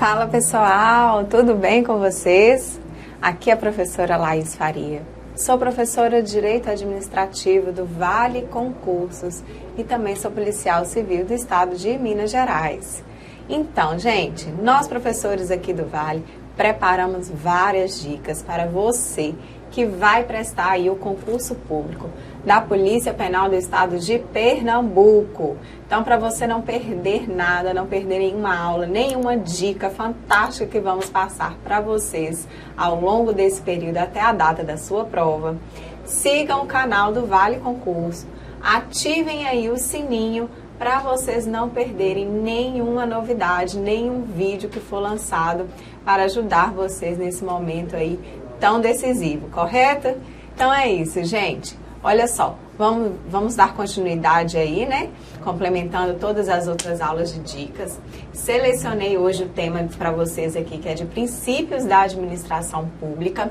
Fala pessoal, tudo bem com vocês? Aqui é a professora Laís Faria. Sou professora de Direito Administrativo do Vale Concursos e também sou policial civil do estado de Minas Gerais. Então, gente, nós professores aqui do Vale preparamos várias dicas para você que vai prestar aí o concurso público da Polícia Penal do Estado de Pernambuco. Então, para você não perder nada, não perder nenhuma aula, nenhuma dica fantástica que vamos passar para vocês ao longo desse período até a data da sua prova, sigam o canal do Vale Concurso, ativem aí o sininho para vocês não perderem nenhuma novidade, nenhum vídeo que for lançado para ajudar vocês nesse momento aí tão decisivo, correto? Então é isso, gente. Olha só, vamos dar continuidade aí, né? Complementando todas as outras aulas de dicas. Selecionei hoje o tema para vocês aqui, que é de princípios da administração pública.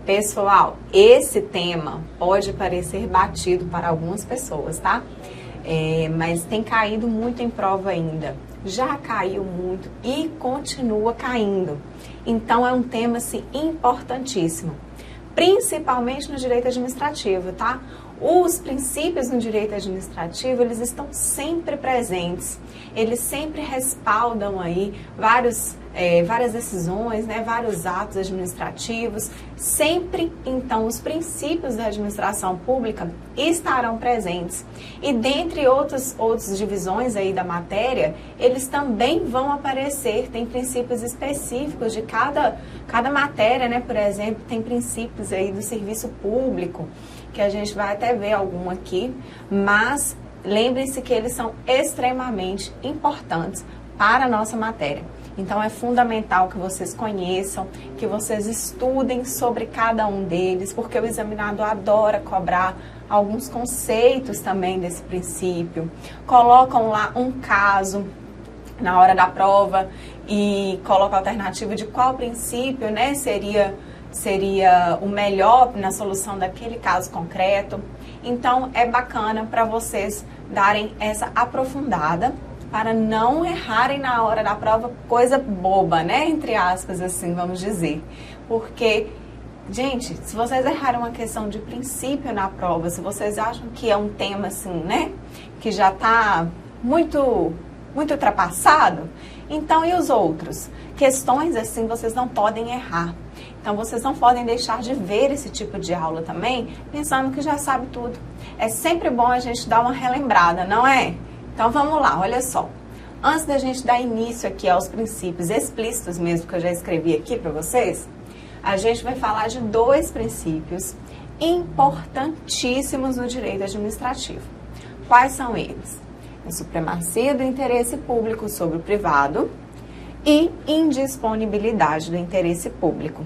Pessoal, esse tema pode parecer batido para algumas pessoas, tá? Mas tem caído muito em prova ainda. Já caiu muito e continua caindo. Então é um tema assim, importantíssimo, principalmente no direito administrativo, tá? Os princípios no direito administrativo, eles estão sempre presentes, eles sempre respaldam aí várias decisões, né, vários atos administrativos, sempre, então, os princípios da administração pública estarão presentes. E dentre outras divisões aí da matéria, eles também vão aparecer, tem princípios específicos de cada matéria, né, por exemplo, tem princípios aí do serviço público, que a gente vai até ver algum aqui, mas lembrem-se que eles são extremamente importantes para a nossa matéria. Então é fundamental que vocês conheçam, que vocês estudem sobre cada um deles, porque o examinador adora cobrar alguns conceitos também desse princípio. Colocam lá um caso na hora da prova e colocam a alternativa de qual princípio, né, seria o melhor na solução daquele caso concreto. Então é bacana para vocês darem essa aprofundada para não errarem na hora da prova, coisa boba, né? Entre aspas, assim, vamos dizer. Porque, gente, se vocês erraram uma questão de princípio na prova, se vocês acham que é um tema assim, né, que já está muito ultrapassado, então e os outros? Questões assim vocês não podem errar. Então, vocês não podem deixar de ver esse tipo de aula também, pensando que já sabe tudo. É sempre bom a gente dar uma relembrada, não é? Então, vamos lá, olha só. Antes da gente dar início aqui aos princípios explícitos mesmo, que eu já escrevi aqui para vocês, a gente vai falar de dois princípios importantíssimos no direito administrativo. Quais são eles? A supremacia do interesse público sobre o privado e indisponibilidade do interesse público.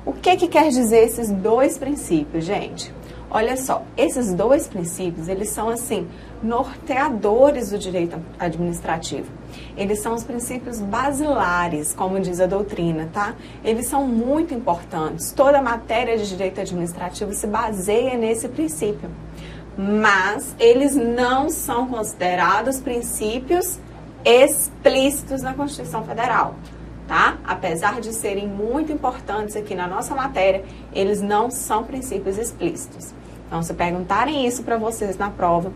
O que quer dizer esses dois princípios, gente? Olha só, esses dois princípios, eles são assim, norteadores do direito administrativo. Eles são os princípios basilares, como diz a doutrina, tá? Eles são muito importantes. Toda a matéria de direito administrativo se baseia nesse princípio. Mas eles não são considerados princípios explícitos na Constituição Federal, tá? Apesar de serem muito importantes aqui na nossa matéria, eles não são princípios explícitos. Então, se perguntarem isso para vocês na prova,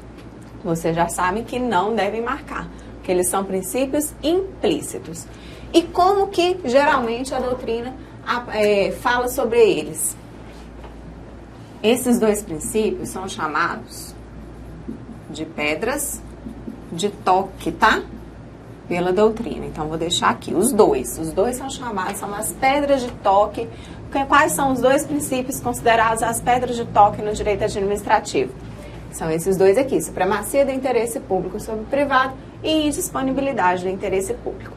vocês já sabem que não devem marcar, porque eles são princípios implícitos. E como que geralmente a doutrina fala sobre eles? Esses dois princípios são chamados de pedras de toque, tá? Pela doutrina. Então, vou deixar aqui os dois. Os dois são chamados, são as pedras de toque. Quais são os dois princípios considerados as pedras de toque no direito administrativo? São esses dois aqui, supremacia do interesse público sobre o privado e indisponibilidade do interesse público.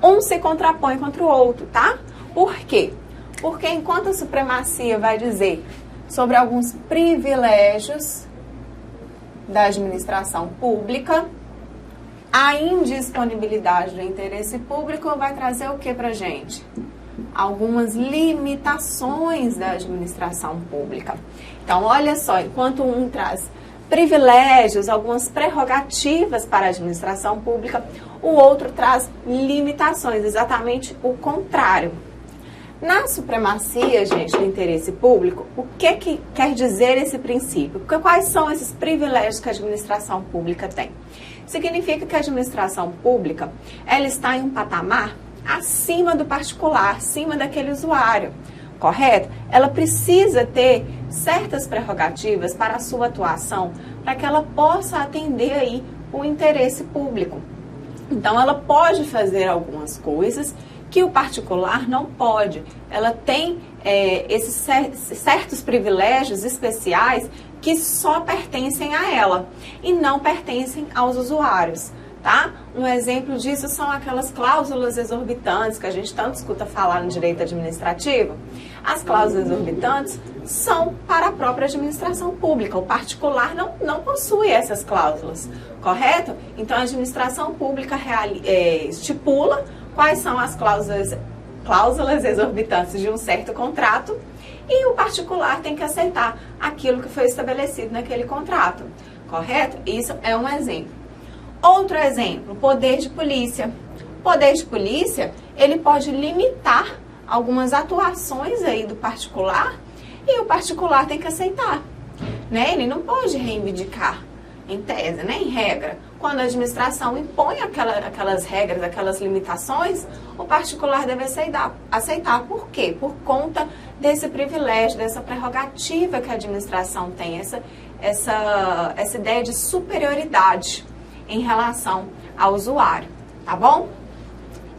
Um se contrapõe contra o outro, tá? Por quê? Porque enquanto a supremacia vai dizer sobre alguns privilégios da administração pública, a indisponibilidade do interesse público vai trazer o que pra gente? Algumas limitações da administração pública. Então, olha só, enquanto um traz privilégios, algumas prerrogativas para a administração pública, o outro traz limitações, exatamente o contrário. Na supremacia, gente, do interesse público, o que quer dizer esse princípio? Quais são esses privilégios que a administração pública tem? Significa que a administração pública, ela está em um patamar acima do particular, acima daquele usuário, correto? Ela precisa ter certas prerrogativas para a sua atuação, para que ela possa atender aí o interesse público. Então, ela pode fazer algumas coisas que o particular não pode. Ela tem esses certos privilégios especiais que só pertencem a ela e não pertencem aos usuários, tá? Um exemplo disso são aquelas cláusulas exorbitantes que a gente tanto escuta falar no direito administrativo. As cláusulas exorbitantes são para a própria administração pública. O particular não possui essas cláusulas, correto? Então, a administração pública estipula quais são as cláusulas exorbitantes de um certo contrato e o particular tem que aceitar aquilo que foi estabelecido naquele contrato, correto? Isso é um exemplo. Outro exemplo, poder de polícia. O poder de polícia, ele pode limitar algumas atuações aí do particular e o particular tem que aceitar, né? Ele não pode reivindicar, em tese, né? Em regra. Quando a administração impõe aquelas regras, aquelas limitações, o particular deve aceitar. Por quê? Por conta desse privilégio, dessa prerrogativa que a administração tem, essa ideia de superioridade em relação ao usuário, tá bom?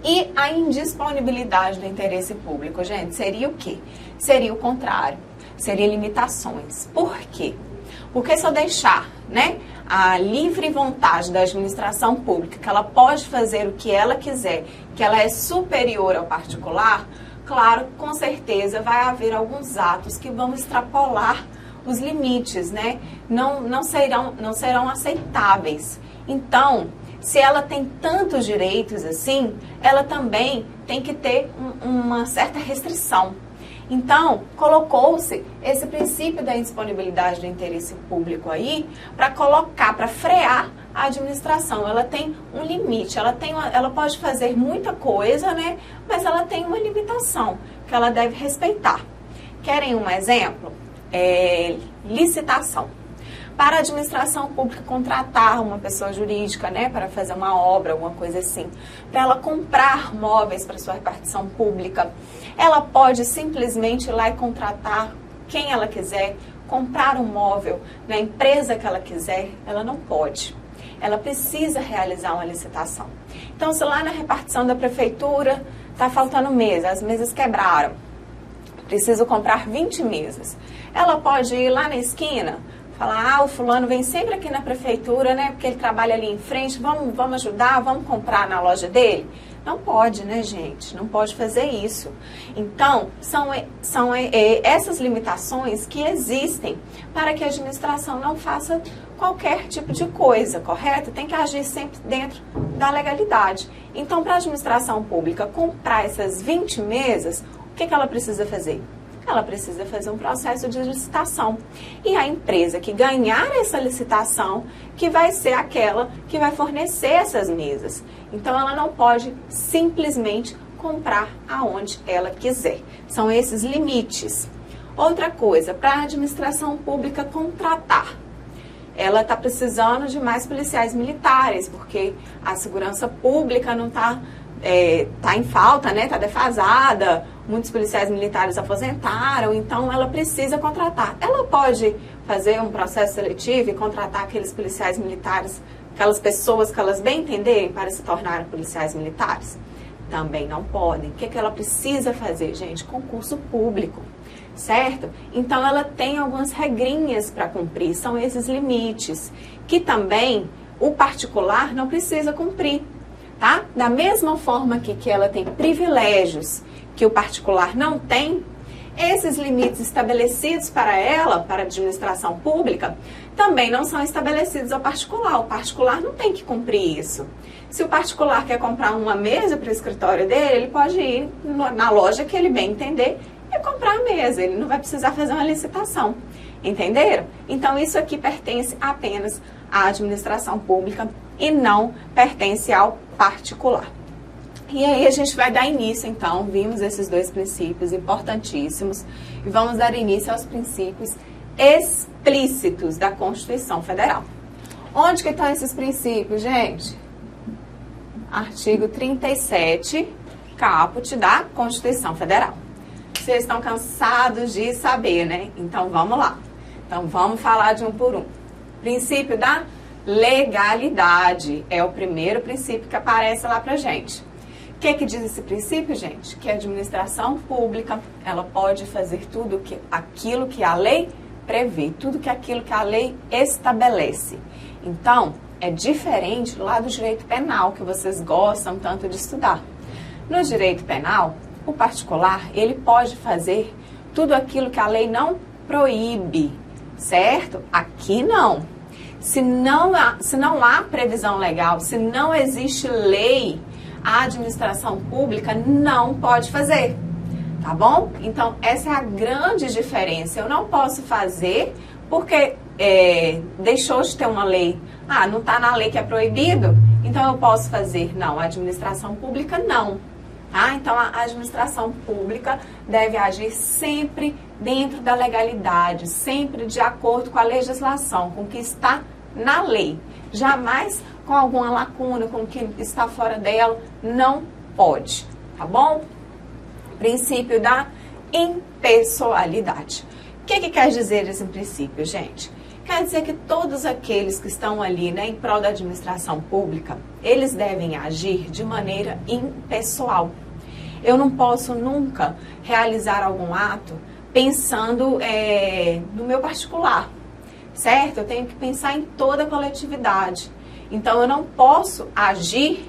E a indisponibilidade do interesse público, gente, seria o quê? Seria o contrário, seria limitações. Por quê? Porque se eu deixar, né, a livre vontade da administração pública, que ela pode fazer o que ela quiser, que ela é superior ao particular, claro, com certeza vai haver alguns atos que vão extrapolar os limites, né? Não serão aceitáveis. Então, se ela tem tantos direitos assim, ela também tem que ter uma certa restrição. Então, colocou-se esse princípio da indisponibilidade do interesse público aí para frear a administração. Ela tem um limite, ela pode fazer muita coisa, né? Mas ela tem uma limitação que ela deve respeitar. Querem um exemplo? Licitação. Para a administração pública contratar uma pessoa jurídica, né, para fazer uma obra, alguma coisa assim, para ela comprar móveis para sua repartição pública, ela pode simplesmente ir lá e contratar quem ela quiser, comprar um móvel na empresa que ela quiser, ela não pode. Ela precisa realizar uma licitação. Então, se lá na repartição da prefeitura está faltando mesa, as mesas quebraram, preciso comprar 20 mesas, ela pode ir lá na esquina, falar, o fulano vem sempre aqui na prefeitura, né, porque ele trabalha ali em frente, vamos ajudar, vamos comprar na loja dele? Não pode, né, gente? Não pode fazer isso. Então, são essas limitações que existem para que a administração não faça qualquer tipo de coisa, correto? Tem que agir sempre dentro da legalidade. Então, para a administração pública comprar essas 20 mesas, o que ela precisa fazer? Ela precisa fazer um processo de licitação. E a empresa que ganhar essa licitação, que vai ser aquela que vai fornecer essas mesas. Então, ela não pode simplesmente comprar aonde ela quiser. São esses limites. Outra coisa, para a administração pública contratar. Ela está precisando de mais policiais militares, porque a segurança pública não está em falta, né? Está defasada. Muitos policiais militares aposentaram, então ela precisa contratar. Ela pode fazer um processo seletivo e contratar aqueles policiais militares, aquelas pessoas que elas bem entenderem para se tornarem policiais militares? Também não podem. O que ela precisa fazer, gente? Concurso público, certo? Então ela tem algumas regrinhas para cumprir, são esses limites, que também o particular não precisa cumprir, tá? Da mesma forma que ela tem privilégios que o particular não tem, esses limites estabelecidos para ela, para a administração pública, também não são estabelecidos ao particular. O particular não tem que cumprir isso. Se o particular quer comprar uma mesa para o escritório dele, ele pode ir na loja que ele bem entender e é comprar a mesa, ele não vai precisar fazer uma licitação. Entenderam? Então, isso aqui pertence apenas à administração pública e não pertence ao particular. E aí a gente vai dar início, então, vimos esses dois princípios importantíssimos e vamos dar início aos princípios explícitos da Constituição Federal. Onde que estão esses princípios, gente? Artigo 37, caput da Constituição Federal. Vocês estão cansados de saber, né? Então, vamos lá. Então, vamos falar de um por um. Princípio da legalidade é o primeiro princípio que aparece lá pra gente. O que diz esse princípio, gente? Que a administração pública, ela pode fazer tudo aquilo que a lei prevê, tudo aquilo que a lei estabelece. Então, é diferente lá do direito penal, que vocês gostam tanto de estudar. No direito penal, o particular, ele pode fazer tudo aquilo que a lei não proíbe, certo? Aqui não. Se não há previsão legal, se não existe lei, a administração pública não pode fazer, tá bom? Então, essa é a grande diferença. Eu não posso fazer porque deixou de ter uma lei. Ah, não está na lei que é proibido, então eu posso fazer. Não, a administração pública não. Tá? Então, a administração pública deve agir sempre dentro da legalidade, sempre de acordo com a legislação, com o que está na lei. Jamais com alguma lacuna, com o que está fora dela, não pode, tá bom? Princípio da impessoalidade. O que quer dizer esse princípio, gente? Quer dizer que todos aqueles que estão ali, né, em prol da administração pública, eles devem agir de maneira impessoal. Eu não posso nunca realizar algum ato pensando no meu particular, certo? Eu tenho que pensar em toda a coletividade. Então, eu não posso agir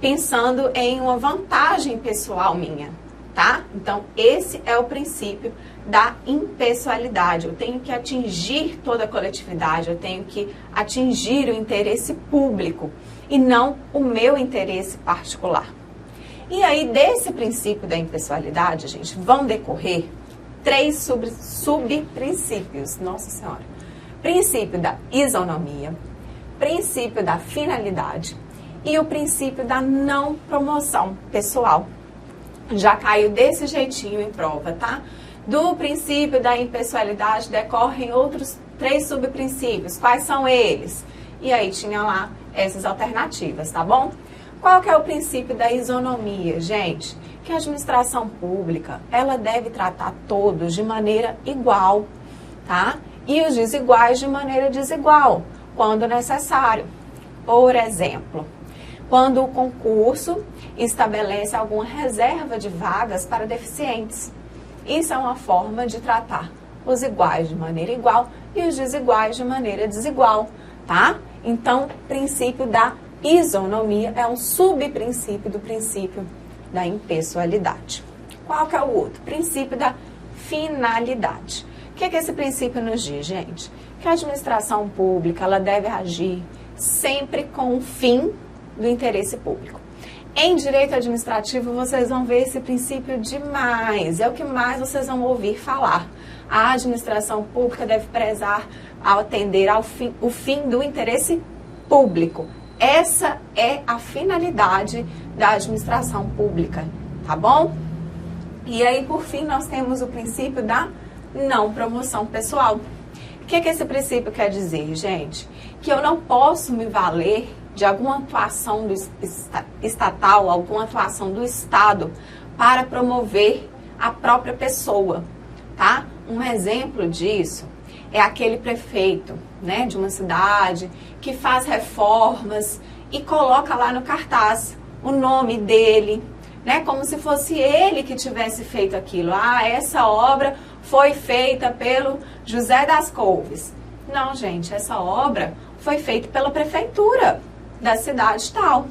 pensando em uma vantagem pessoal minha, tá? Então, esse é o princípio da impessoalidade. Eu tenho que atingir toda a coletividade, eu tenho que atingir o interesse público e não o meu interesse particular. E aí, desse princípio da impessoalidade, gente, vão decorrer 3 subprincípios. Nossa Senhora. Princípio da isonomia, princípio da finalidade e o princípio da não promoção pessoal. Já caiu desse jeitinho em prova, tá? Do princípio da impessoalidade decorrem outros 3 subprincípios. Quais são eles? E aí tinha lá essas alternativas, tá bom? Qual que é o princípio da isonomia, gente? Que a administração pública, ela deve tratar todos de maneira igual, tá? E os desiguais de maneira desigual, quando necessário. Por exemplo, quando o concurso estabelece alguma reserva de vagas para deficientes. Isso é uma forma de tratar os iguais de maneira igual e os desiguais de maneira desigual, tá? Então, princípio da isonomia é um subprincípio do princípio da impessoalidade. Qual que é o outro? Princípio da finalidade. O que esse princípio nos diz, gente? Que a administração pública, ela deve agir sempre com o fim do interesse público. Em direito administrativo, vocês vão ver esse princípio demais. É o que mais vocês vão ouvir falar. A administração pública deve prezar ao atender o fim do interesse público. Essa é a finalidade da administração pública, tá bom? E aí, por fim, nós temos o princípio da não promoção pessoal. O que esse princípio quer dizer, gente? Que eu não posso me valer de alguma atuação estatal, alguma atuação do Estado para promover a própria pessoa, tá? Um exemplo disso é aquele prefeito, né, de uma cidade que faz reformas e coloca lá no cartaz o nome dele, né, como se fosse ele que tivesse feito aquilo. Ah, essa obra foi feita pelo José das Couves. Não, gente, essa obra foi feita pela prefeitura da cidade tal,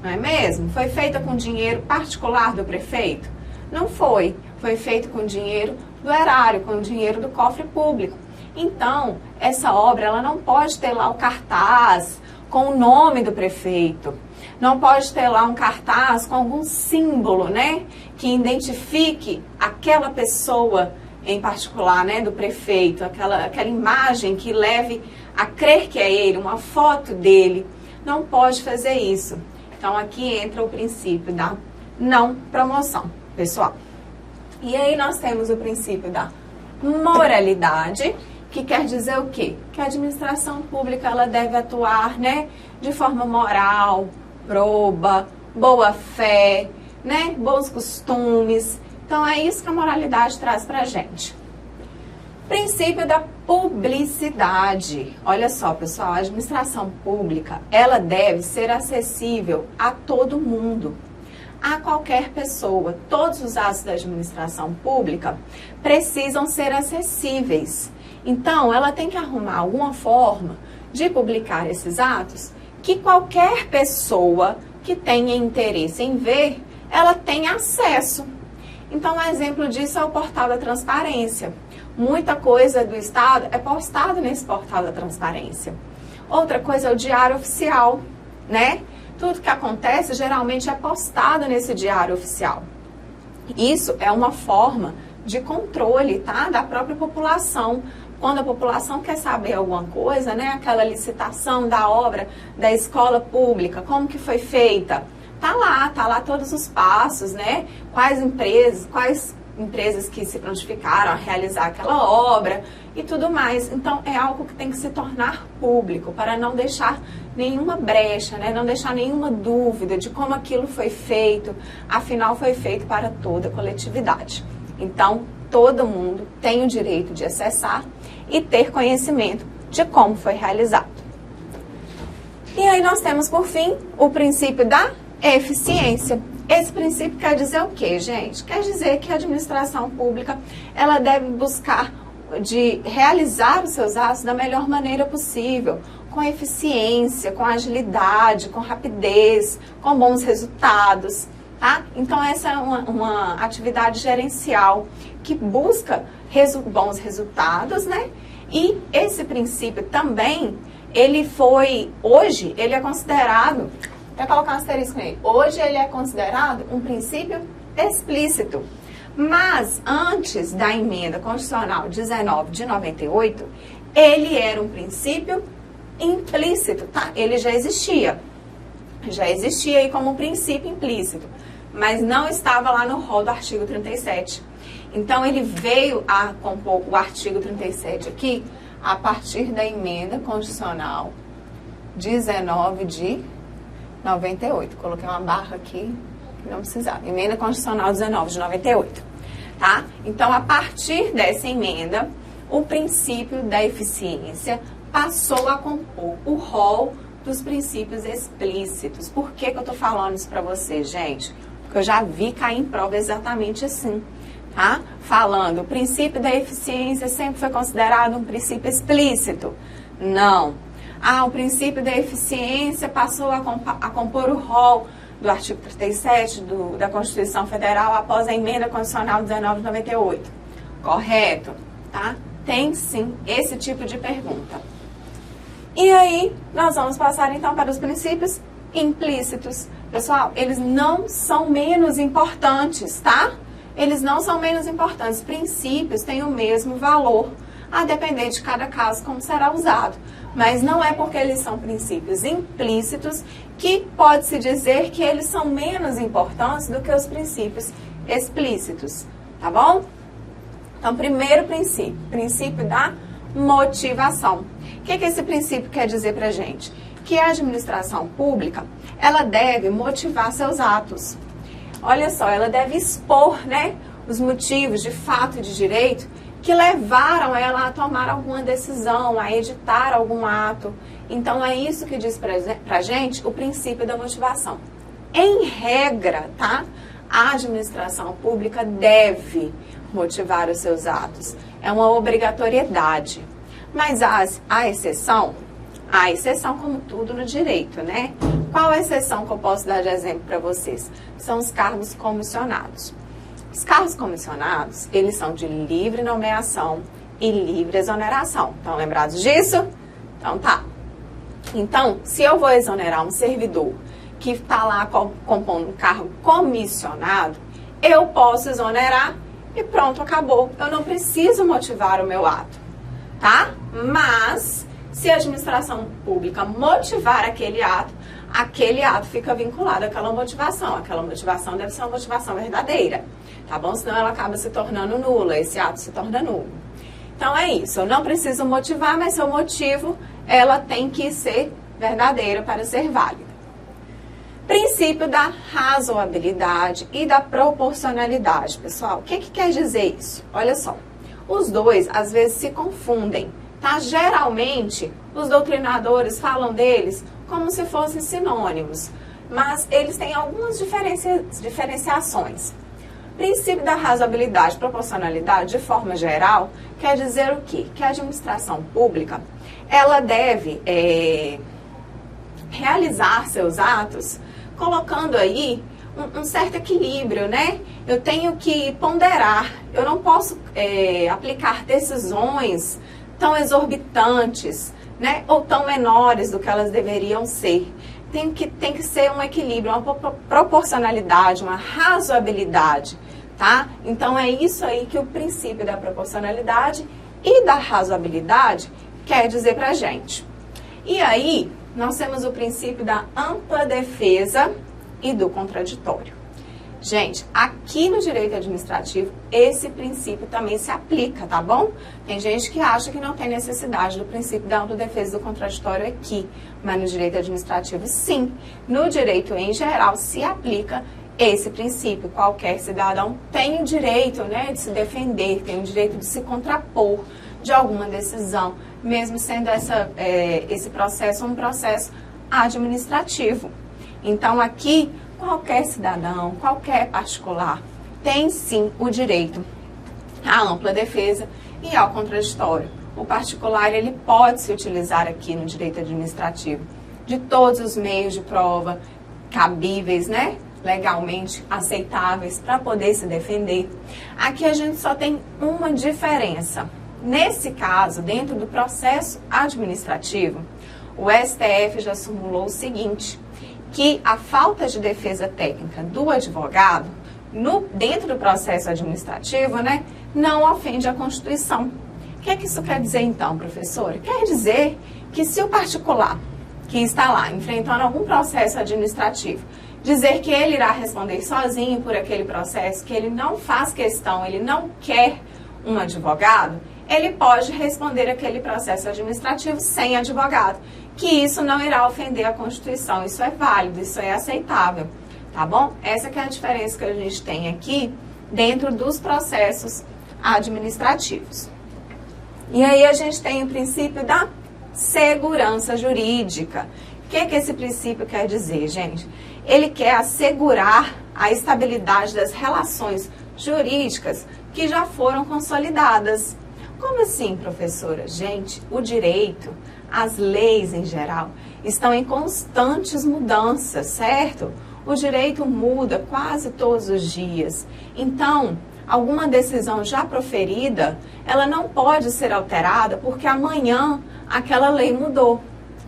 não é mesmo? Foi feita com dinheiro particular do prefeito? Não foi. Foi feito com dinheiro do erário, com dinheiro do cofre público. Então, essa obra, ela não pode ter lá o cartaz com o nome do prefeito. Não pode ter lá um cartaz com algum símbolo, né, que identifique aquela pessoa em particular, né, do prefeito, aquela imagem que leve a crer que é ele, uma foto dele. Não pode fazer isso. Então, aqui entra o princípio da não promoção, pessoal. E aí nós temos o princípio da moralidade, que quer dizer o quê? Que a administração pública ela deve atuar, né, de forma moral, proba, boa fé, né, bons costumes. Então é isso que a moralidade traz pra gente. Princípio da publicidade. Olha só, pessoal, a administração pública, ela deve ser acessível a todo mundo, a qualquer pessoa. Todos os atos da administração pública precisam ser acessíveis. Então, ela tem que arrumar alguma forma de publicar esses atos que qualquer pessoa que tenha interesse em ver, ela tenha acesso. Então, um exemplo disso é o portal da transparência. Muita coisa do Estado é postada nesse portal da transparência. Outra coisa é o diário oficial, né? Tudo que acontece geralmente é postado nesse diário oficial. Isso é uma forma de controle, tá? Da própria população. Quando a população quer saber alguma coisa, né? Aquela licitação da obra da escola pública, como que foi feita? Tá lá todos os passos, né? Quais empresas que se prontificaram a realizar aquela obra e tudo mais. Então, é algo que tem que se tornar público para não deixar nenhuma brecha, né? Não deixar nenhuma dúvida de como aquilo foi feito. Afinal, foi feito para toda a coletividade. Então, todo mundo tem o direito de acessar e ter conhecimento de como foi realizado. E aí nós temos, por fim, o princípio da eficiência. Esse princípio quer dizer o quê, gente? Quer dizer que a administração pública, ela deve buscar de realizar os seus atos da melhor maneira possível, com eficiência, com agilidade, com rapidez, com bons resultados, tá? Então, essa é uma atividade gerencial que busca bons resultados, né? E esse princípio também, hoje, ele é considerado, vou colocar um asterisco nele, hoje ele é considerado um princípio explícito. Mas antes da emenda constitucional 19 de 98, ele era um princípio implícito, tá? Ele já existia aí como um princípio implícito, mas não estava lá no rol do artigo 37. Então, ele veio a compor o artigo 37 aqui a partir da emenda constitucional 19 de 98. Coloquei uma barra aqui que não precisava. Emenda constitucional 19 de 98. Tá? Então, a partir dessa emenda, o princípio da eficiência passou a compor o rol dos princípios explícitos. Por que eu estou falando isso para vocês, gente? Porque eu já vi cair em prova exatamente assim. Tá? Falando, o princípio da eficiência sempre foi considerado um princípio explícito. Não. O princípio da eficiência passou a compor o rol do artigo 37 da Constituição Federal após a emenda constitucional 19 de 98. Correto? Tá? Tem sim esse tipo de pergunta. E aí, nós vamos passar então para os princípios implícitos. Pessoal, eles não são menos importantes, tá? Eles não são menos importantes. Princípios têm o mesmo valor, a depender de cada caso como será usado. Mas não é porque eles são princípios implícitos que pode-se dizer que eles são menos importantes do que os princípios explícitos, tá bom? Então, primeiro princípio da motivação. O que esse princípio quer dizer pra gente? Que a administração pública, ela deve motivar seus atos. Olha só, ela deve expor, né, os motivos de fato e de direito que levaram ela a tomar alguma decisão, a editar algum ato. Então, é isso que diz pra gente o princípio da motivação. Em regra, tá? A administração pública deve motivar os seus atos. É uma obrigatoriedade. Mas há exceção? Há exceção como tudo no direito, né? Qual a exceção que eu posso dar de exemplo para vocês? São os cargos comissionados. Os cargos comissionados, eles são de livre nomeação e livre exoneração. Estão lembrados disso? Então tá. Então, se eu vou exonerar um servidor que está lá compondo um cargo comissionado, eu posso exonerar e pronto, acabou. Eu não preciso motivar o meu ato, tá? Mas, se a administração pública motivar aquele ato fica vinculado àquela motivação. Aquela motivação deve ser uma motivação verdadeira, tá bom? Senão ela acaba se tornando nula, esse ato se torna nulo. Então é isso, eu não preciso motivar, mas se eu motivo, ela tem que ser verdadeira para ser válida. Princípio da razoabilidade e da proporcionalidade, pessoal. O que quer dizer isso? Olha só, os dois às vezes se confundem, tá? Geralmente, os doutrinadores falam deles como se fossem sinônimos, mas eles têm algumas diferenciações. Princípio da razoabilidade e proporcionalidade, de forma geral, quer dizer o quê? Que a administração pública, ela deve realizar seus atos colocando aí um certo equilíbrio, né? Eu tenho que ponderar, eu não posso aplicar decisões tão exorbitantes, né? Ou tão menores do que elas deveriam ser. Tem que ser um equilíbrio, uma proporcionalidade, uma razoabilidade, tá? Então é isso aí que o princípio da proporcionalidade e da razoabilidade quer dizer pra gente. E aí, nós temos o princípio da ampla defesa e do contraditório. Gente, aqui no direito administrativo, esse princípio também se aplica, tá bom? Tem gente que acha que não tem necessidade do princípio da ampla defesa e do contraditório aqui, mas no direito administrativo, sim. No direito em geral, se aplica esse princípio. Qualquer cidadão tem o direito, né, de se defender, tem o direito de se contrapor de alguma decisão, mesmo sendo esse processo um processo administrativo. Então, aqui, qualquer cidadão, qualquer particular, tem sim o direito à ampla defesa e ao contraditório. O particular, ele pode se utilizar aqui no direito administrativo de todos os meios de prova cabíveis, né? Legalmente aceitáveis para poder se defender. Aqui a gente só tem uma diferença. Nesse caso, dentro do processo administrativo, o STF já formulou o seguinte, que a falta de defesa técnica do advogado, dentro do processo administrativo, né, não ofende a Constituição. O que isso quer dizer então, professora? Quer dizer que se o particular que está lá enfrentando algum processo administrativo dizer que ele irá responder sozinho por aquele processo, que ele não faz questão, ele não quer um advogado, ele pode responder aquele processo administrativo sem advogado, que isso não irá ofender a Constituição, isso é válido, isso é aceitável, tá bom? Essa que é a diferença que a gente tem aqui dentro dos processos administrativos. E aí a gente tem o princípio da segurança jurídica. O que esse princípio quer dizer, gente? Ele quer assegurar a estabilidade das relações jurídicas que já foram consolidadas. Como assim, professora? Gente, o direito, as leis em geral, estão em constantes mudanças, certo? O direito muda quase todos os dias. Então, alguma decisão já proferida, ela não pode ser alterada porque amanhã aquela lei mudou.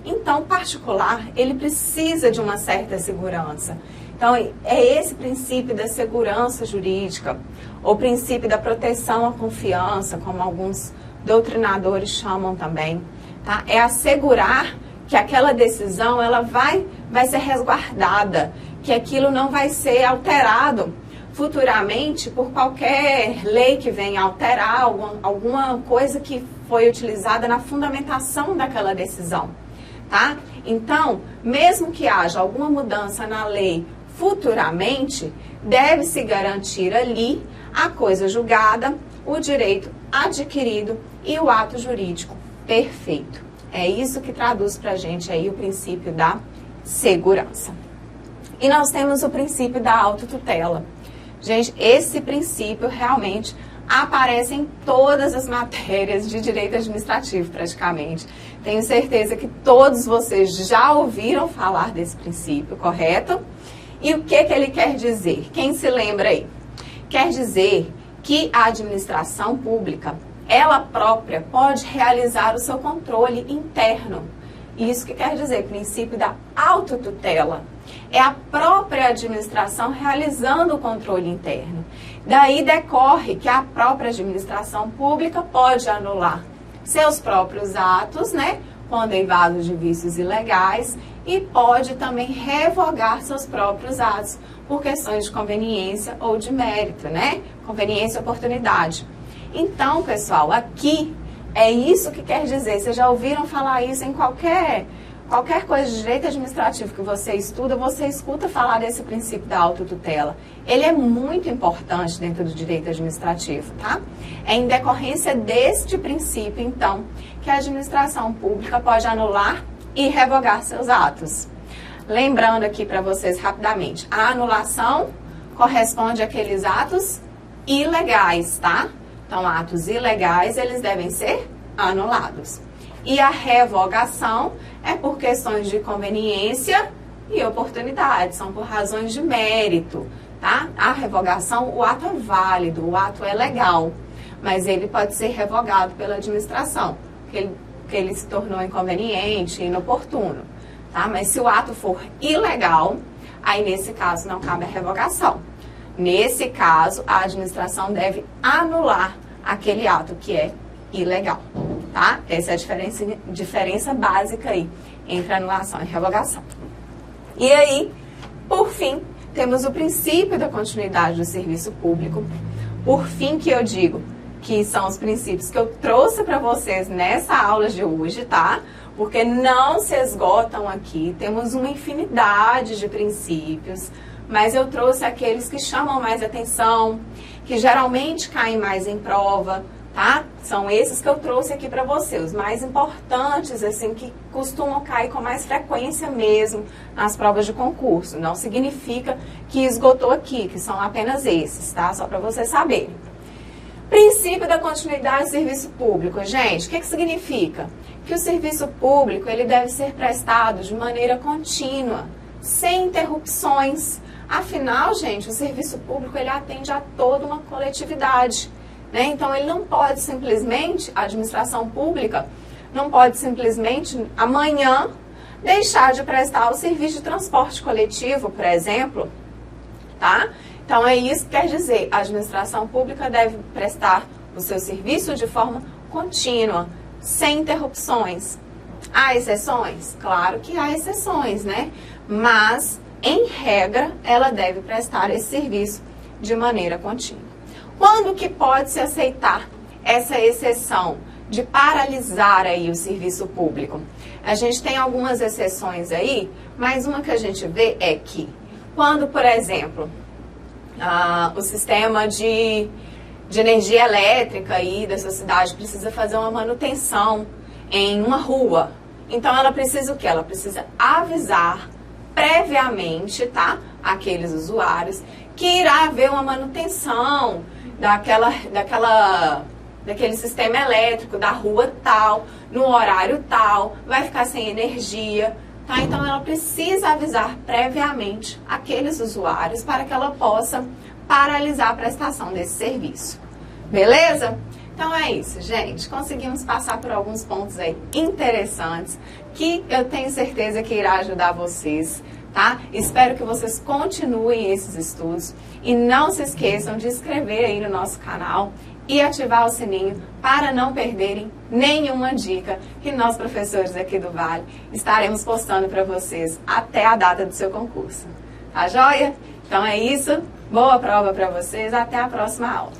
Então, o particular, ele precisa de uma certa segurança. Então, é esse princípio da segurança jurídica, ou princípio da proteção à confiança, como alguns doutrinadores chamam também, tá? É assegurar que aquela decisão, ela vai ser resguardada, que aquilo não vai ser alterado futuramente por qualquer lei que venha alterar alguma coisa que foi utilizada na fundamentação daquela decisão, tá? Então, mesmo que haja alguma mudança na lei futuramente, deve-se garantir ali a coisa julgada, o direito adquirido e o ato jurídico perfeito. É isso que traduz pra gente aí o princípio da segurança. E nós temos o princípio da autotutela. Gente, esse princípio realmente aparece em todas as matérias de direito administrativo, praticamente. Tenho certeza que todos vocês já ouviram falar desse princípio, correto? E o que ele quer dizer? Quem se lembra aí? Quer dizer que a administração pública, ela própria pode realizar o seu controle interno. Isso que quer dizer princípio da autotutela. É a própria administração realizando o controle interno. Daí decorre que a própria administração pública pode anular seus próprios atos, né, quando invadidos de vícios ilegais, e pode também revogar seus próprios atos por questões de conveniência ou de mérito, né? Conveniência e oportunidade. Então, pessoal, aqui é isso que quer dizer. Vocês já ouviram falar isso em qualquer coisa de direito administrativo que você estuda, você escuta falar desse princípio da autotutela. Ele é muito importante dentro do direito administrativo, tá? É em decorrência deste princípio, então, que a administração pública pode anular e revogar seus atos. Lembrando aqui para vocês rapidamente, a anulação corresponde àqueles atos ilegais, tá? Então, atos ilegais, eles devem ser anulados. E a revogação é por questões de conveniência e oportunidade, são por razões de mérito, tá? A revogação, o ato é válido, o ato é legal, mas ele pode ser revogado pela administração, porque ele se tornou inconveniente, inoportuno, tá? Mas se o ato for ilegal, aí nesse caso não cabe a revogação. Nesse caso, a administração deve anular aquele ato que é ilegal, tá? Essa é a diferença básica aí entre anulação e revogação. E aí, por fim, temos o princípio da continuidade do serviço público. Por fim, que eu digo que são os princípios que eu trouxe para vocês nessa aula de hoje, tá? Porque não se esgotam aqui, temos uma infinidade de princípios, mas eu trouxe aqueles que chamam mais atenção, que geralmente caem mais em prova, tá? São esses que eu trouxe aqui para você, os mais importantes, assim, que costumam cair com mais frequência mesmo nas provas de concurso. Não significa que esgotou aqui, que são apenas esses, tá? Só para vocês saberem. Princípio da continuidade do serviço público. Gente, o que significa? Que o serviço público, ele deve ser prestado de maneira contínua, sem interrupções. Afinal, gente, o serviço público, ele atende a toda uma coletividade, né? Então, ele não pode simplesmente, a administração pública, não pode simplesmente, amanhã, deixar de prestar o serviço de transporte coletivo, por exemplo, tá? Então, é isso que quer dizer, a administração pública deve prestar o seu serviço de forma contínua, sem interrupções. Há exceções? Claro que há exceções, né? Mas, em regra, ela deve prestar esse serviço de maneira contínua. Quando que pode-se aceitar essa exceção de paralisar aí o serviço público? A gente tem algumas exceções aí, mas uma que a gente vê é que quando, por exemplo, o sistema de energia elétrica aí dessa cidade precisa fazer uma manutenção em uma rua. Então, ela precisa o quê? Ela precisa avisar previamente, tá? Aqueles usuários que irá haver uma manutenção daquele sistema elétrico da rua tal, no horário tal, vai ficar sem energia, tá? Então, ela precisa avisar previamente aqueles usuários para que ela possa paralisar a prestação desse serviço. Beleza? Então é isso, gente. Conseguimos passar por alguns pontos aí interessantes que eu tenho certeza que irá ajudar vocês, tá? Espero que vocês continuem esses estudos e não se esqueçam de inscrever aí no nosso canal e ativar o sininho para não perderem nenhuma dica que nós, professores aqui do Vale, estaremos postando para vocês até a data do seu concurso. Tá joia? Então é isso. Boa prova para vocês. Até a próxima aula.